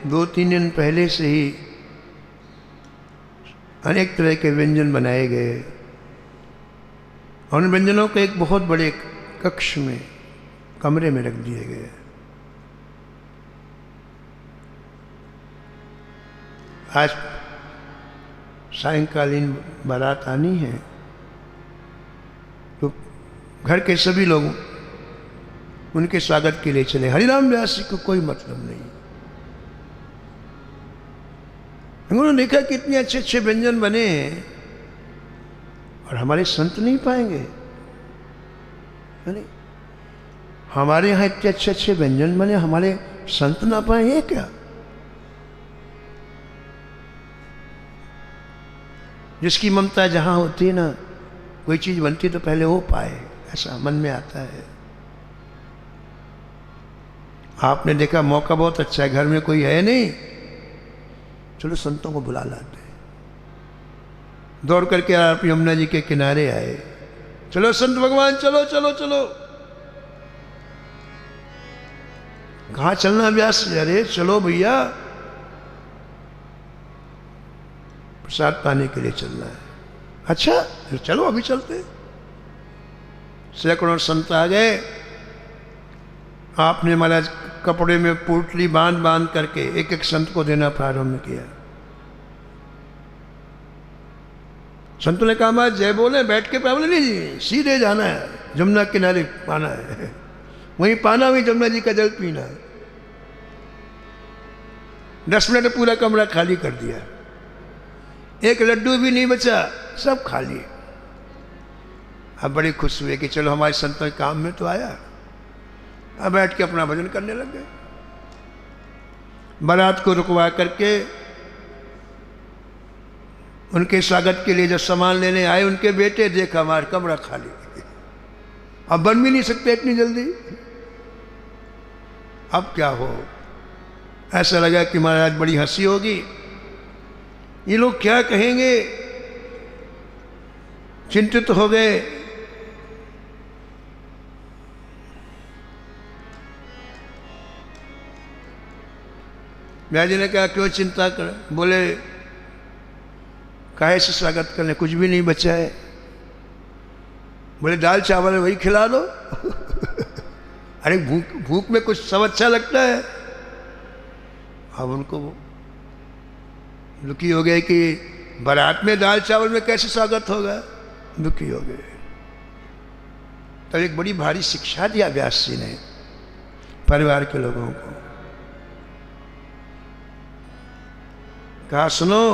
2-3 दिन पहले से ही अनेक तरह के व्यंजन बनाए गए और उन व्यंजनों को एक बहुत बड़े कक्ष में, कमरे में रख दिए गए। आज सायंकालीन बारात आनी है तो घर के सभी लोग उनके स्वागत के लिए चले। हरिराम व्यास जी को कोई मतलब नहीं। उन्होंने देखा कि इतने अच्छे अच्छे व्यंजन बने हैं और हमारे संत नहीं पाएंगे। हमारे यहाँ इतने अच्छे अच्छे व्यंजन बने, हमारे संत ना पाएंगे क्या? जिसकी ममता जहाँ होती है ना, कोई चीज बनती तो पहले वो पाए, ऐसा मन में आता है। आपने देखा मौका बहुत अच्छा है, घर में कोई है नहीं, चलो संतों को बुला लाते। दौड़ करके आप यमुना जी के किनारे आए, चलो संत भगवान चलो चलो चलो। कहाँ चलना व्यास? अरे चलो भैया, प्रसाद पाने के लिए चलना है। अच्छा चलो अभी चलते। सैकड़ों संत आ गए। आपने महाराज कपड़े में पोटली बांध बांध करके एक एक संत को देना प्रारंभ किया। संतों ने कहा महाराज जय बोले, बैठ के बोले नहीं जी, सीधे जाना है, जमुना किनारे पाना है, वहीं पाना, वहीं जमुना जी का जल पीना है। 10 मिनट पूरा कमरा खाली कर दिया, एक लड्डू भी नहीं बचा, सब खाली। अब बड़ी खुश हुए कि चलो हमारे संतों के काम में तो आया। अब बैठ के अपना भजन करने लग गए। बारात को रुकवा करके उनके स्वागत के लिए जब सामान लेने आए उनके बेटे, देखा हमारा कमरा खाली, अब बन भी नहीं सकते इतनी जल्दी। अब क्या हो? ऐसा लगा कि महाराज बड़ी हंसी होगी, ये लोग क्या कहेंगे, चिंतित हो गए। व्यास जी ने कहा क्यों चिंता कर? बोले काहे से स्वागत करने, कुछ भी नहीं बचा है। बोले दाल चावल वही खिला दो। अरे भूख भूख में कुछ सब अच्छा लगता है। अब उनको दुखी हो गए कि बारात में दाल चावल में कैसे स्वागत होगा, दुखी हो गए। तब एक बड़ी भारी शिक्षा दिया व्यास जी ने परिवार के लोगों को। कहा सुनो,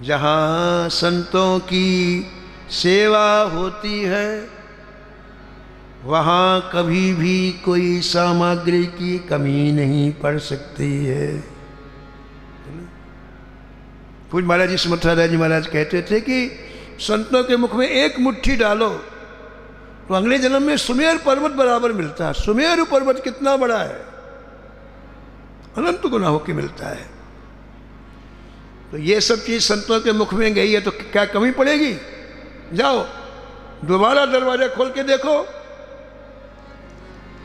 जहां संतों की सेवा होती है वहां कभी भी कोई सामग्री की कमी नहीं पड़ सकती है। पूज्य महाराज जी सुमथादास जी महाराज कहते थे कि संतों के मुख में एक मुट्ठी डालो तो अगले जन्म में सुमेर पर्वत बराबर मिलता है। सुमेर पर्वत कितना बड़ा है, अनंत गुना होकर मिलता है। तो ये सब चीज संतों के मुख में गई है तो क्या कमी पड़ेगी? जाओ दोबारा दरवाजा खोल के देखो।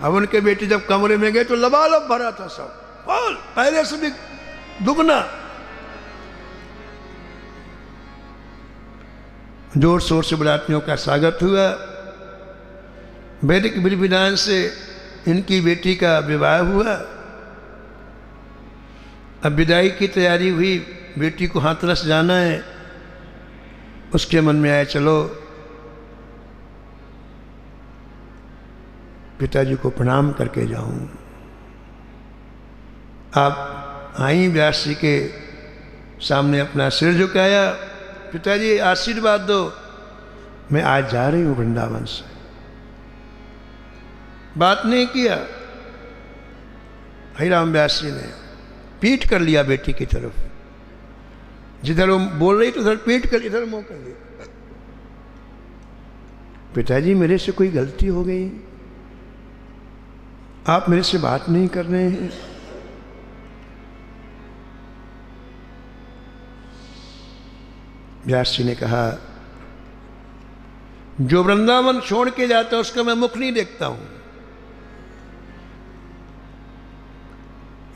अब उनके बेटे जब कमरे में गए तो लबालब भरा था सब, और पहले से भी दुगना। जोर शोर से बरातियों का स्वागत हुआ। वैदिक विधि विधान से इनकी बेटी का विवाह हुआ। अब विदाई की तैयारी हुई, बेटी को हाथरस जाना है। उसके मन में आया चलो पिताजी को प्रणाम करके जाऊं। आप आई, व्यास जी के सामने अपना सिर झुकाया, पिताजी आशीर्वाद दो, मैं आज जा रही हूं वृंदावन से। बात नहीं किया। हरिराम व्यास जी ने पीठ कर लिया बेटी की तरफ, जिधर वो बोल रही तो उधर पीठ कर, इधर मुंह कर लिया। पिताजी मेरे से कोई गलती हो गई, आप मेरे से बात नहीं कर रहे हैं। व्यास जी ने कहा जो वृंदावन छोड़ के जाता है उसका मैं मुख नहीं देखता हूं।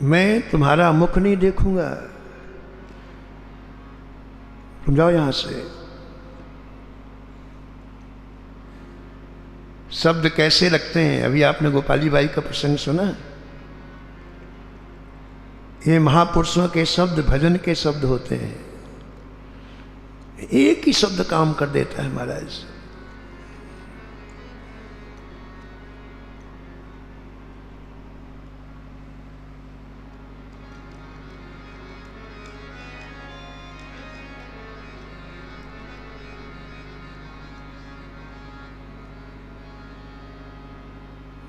मैं तुम्हारा मुख नहीं देखूंगा, तुम जाओ यहां से। शब्द कैसे लगते हैं? अभी आपने गोपाली बाई का प्रसंग सुना। ये महापुरुषों के शब्द भजन के शब्द होते हैं। एक ही शब्द काम कर देता है महाराज।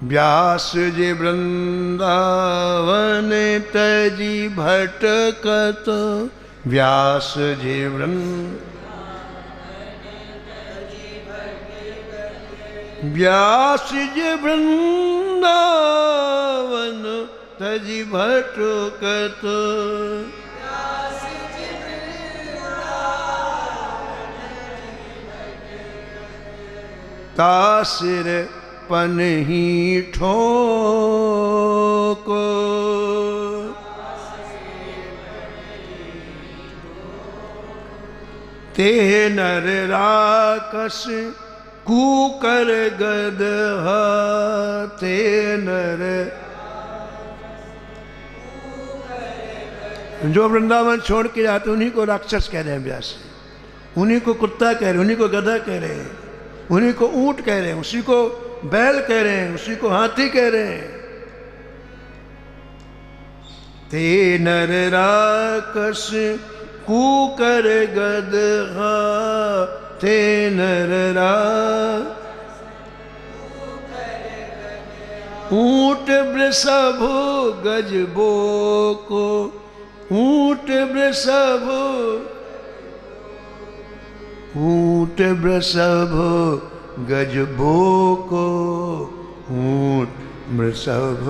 व्यास जी वृंदावन तजी भटकत, व्यास जी व्यास जी वृंदावन तजी भटकत, तासिर पन ही ठोको, ते नर राकस कूकर गद, ते नर। जो वृंदावन छोड़ के जाते उन्हीं को राक्षस कह रहे हैं व्यास, उन्हीं को कुत्ता कह रहे हैं, उन्हीं को गधा कह रहे हैं, उन्हीं को ऊंट कह रहे हैं, उसी को बैल कह रहे हैं, उसी को हाथी कह रहे हैं। ते नर राकस कूकर गद, ते नर ऊंट वृषभ गजबो को, ऊंट वृषभ, ऊंट वृषभ गजबो को, ऊंट वृषभ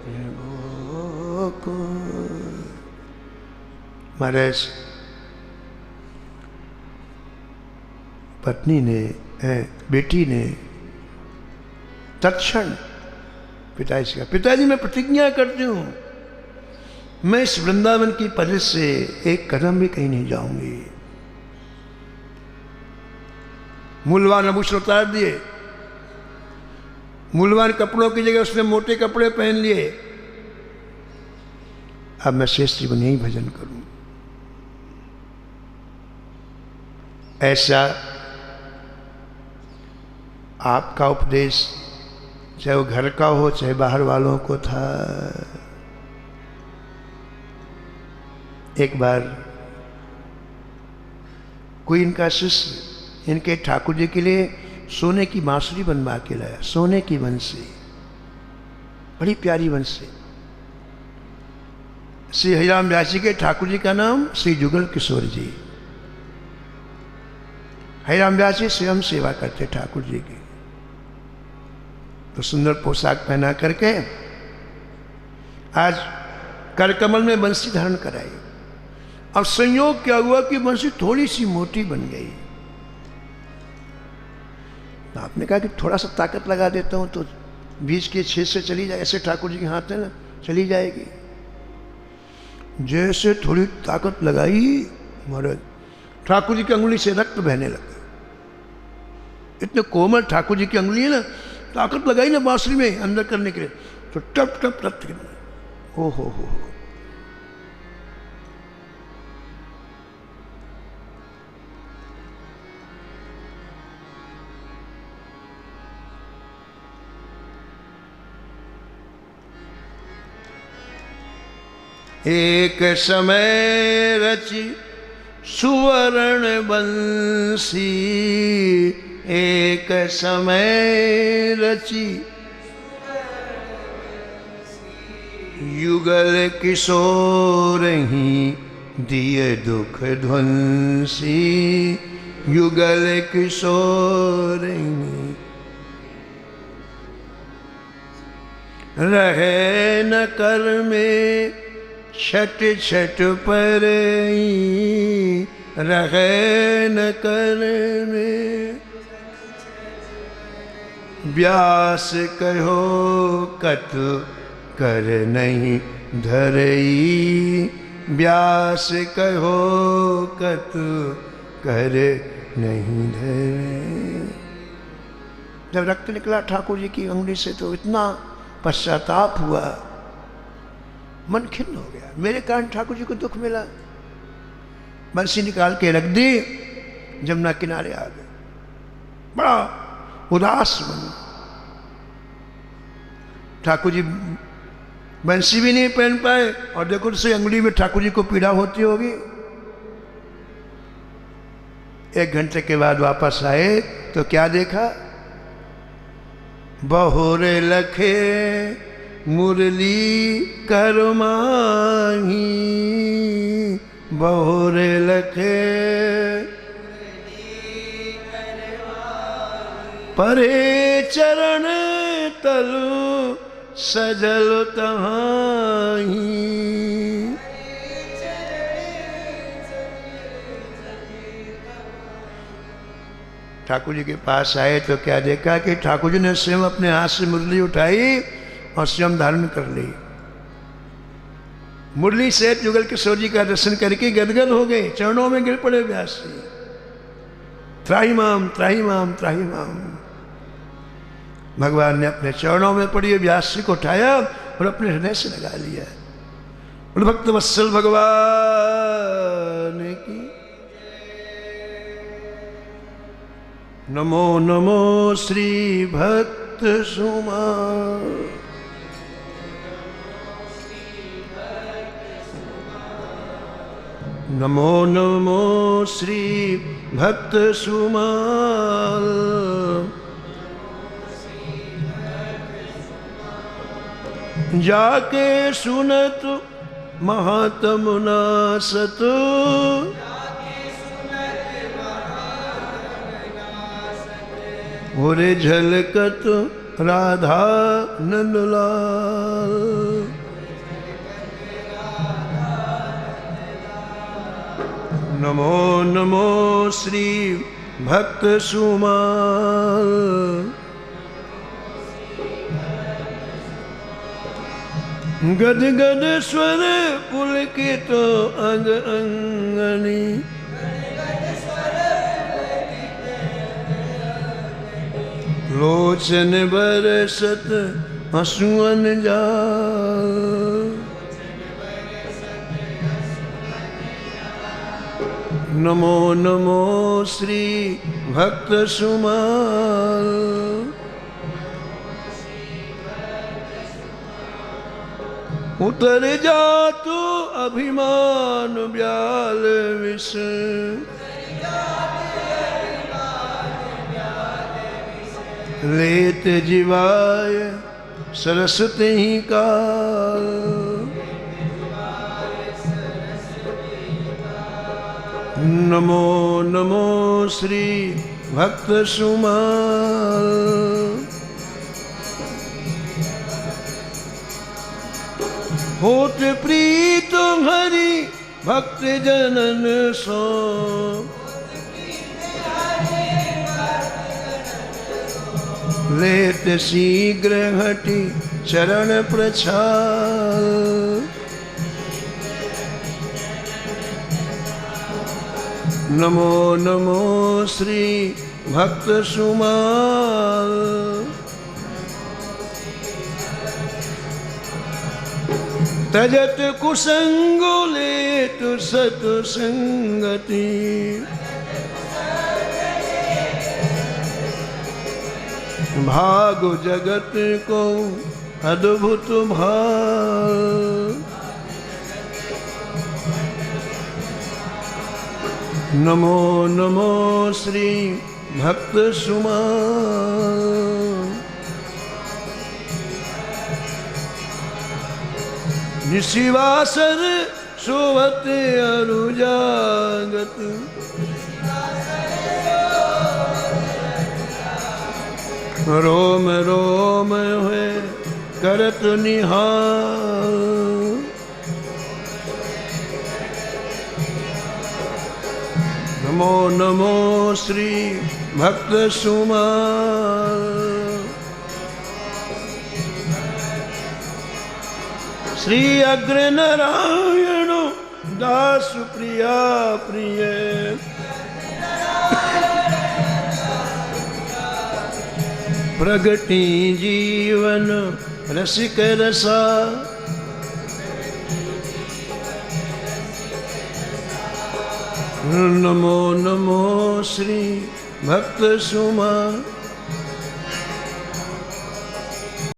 गजबो को। महाराज पत्नी ने, बेटी ने तत्क्षण पिताजी से कहा, पिताजी मैं प्रतिज्ञा करती हूं मैं इस वृंदावन की परिस से एक कदम भी कहीं नहीं जाऊंगी। मूल्यवान आभूषण उतार दिए, मूल्यवान कपड़ों की जगह उसने मोटे कपड़े पहन लिए। अब मैं शेष जीवन यही भजन करूं। ऐसा आपका उपदेश चाहे वो घर का हो चाहे बाहर वालों को था। एक बार कोई इनका शिष्य इनके ठाकुर जी के लिए सोने की बांसुरी बनवा के लाया, सोने की बंसी, बड़ी प्यारी बंसी। श्री हरिराम व्यास जी के ठाकुर जी का नाम श्री जुगल किशोर जी। हरिराम व्यास जी स्वयं सेवा करते ठाकुर जी की। तो सुंदर पोशाक पहना करके आज करकमल में बंसी धारण कराई। अब संयोग क्या हुआ कि बंसी थोड़ी सी मोटी बन गई। तो आपने कहा कि थोड़ा सा ताकत लगा देता हूं तो बीच के छेद से चली जाए, ऐसे ठाकुर जी के हाथ है ना, चली जाएगी। जैसे थोड़ी ताकत लगाई महाराज, ठाकुर जी की अंगुली से रक्त बहने लगा। इतने कोमल ठाकुर जी की अंगुली है ना, ताकत लगाई ना बांसुरी में अंदर करने के लिए, तो टप टप रक्त गिरना। ओ हो। एक समय रची सुवर्ण बंसी, एक समय रची युगल किशोर ही दिए दुख ध्वंसी, युगल किशोर ही रहे न कर में छट छट पर, रहे न कर में व्यास कहो कत कर नहीं धरई, व्यास कहो कतु कर नहीं धरे। जब रक्त निकला ठाकुर जी की अंगुली से तो इतना पश्चाताप हुआ, मन खिन्न हो गया, मेरे कारण ठाकुर जी को दुख मिला। बंसी निकाल के रख दी, जमुना किनारे आ गए, बड़ा उदास मन। ठाकुर जी बंसी भी नहीं पहन पाए और देखो से अंगुली में ठाकुर जी को पीड़ा होती होगी। 1 घंटे के बाद वापस आए तो क्या देखा, बहुरे लखे मुरली करमाही, बहुरे लखे परे चरण तलु सजल तहाही। ठाकुर जी के पास आए तो क्या देखा कि ठाकुर जी ने स्वयं अपने हाथ से मुरली उठाई और स्वयं धारण कर ली। मुरली से जुगल किशोर जी का दर्शन करके गदगद हो गए, चरणों में गिर पड़े व्यास जी। त्राही माम त्राही माम त्राही माम। भगवान ने अपने चरणों में पड़ी व्यास जी को उठाया और अपने हृदय से लगा लिया। भक्त वत्सल भगवान की नमो नमो श्री भक्त सुमा। नमो नमो श्री भक्त सुमाल। जाके सुनत महात्म नासत, ओरे झलकत राधा नंदलाल। नमो नमो श्री भक्त सुमाल। गद गद स्वर पुलकित अंग अंगनी, लोचन बरसत हंसुअन जाल। नमो नमो श्री भक्त सुमाल। उतर जा तू अभिमान ब्याल विष, लेत जीवाय सरस्वती ही काल। नमो नमो श्री भक्त सुमाल। होत प्रीत हरि भक्त जनन सो, लेत शीघ्र हटि चरण प्रछाल। नमो नमो श्री भक्त सुमाल। तजत कुसंगो लेत सतसंगति, भागो जगत को अद्भुत भाग। नमो नमो श्री भक्त सुमाल। निशिवासर सोवत अरुजागत, रोम रोम है करत निहाल। नमो नमो श्री भक्त सुमाल। श्री अग्र नारायण दास प्रिया प्रिय प्रगति जीवन रसिक रसा नमो नमो श्री भक्त सुमा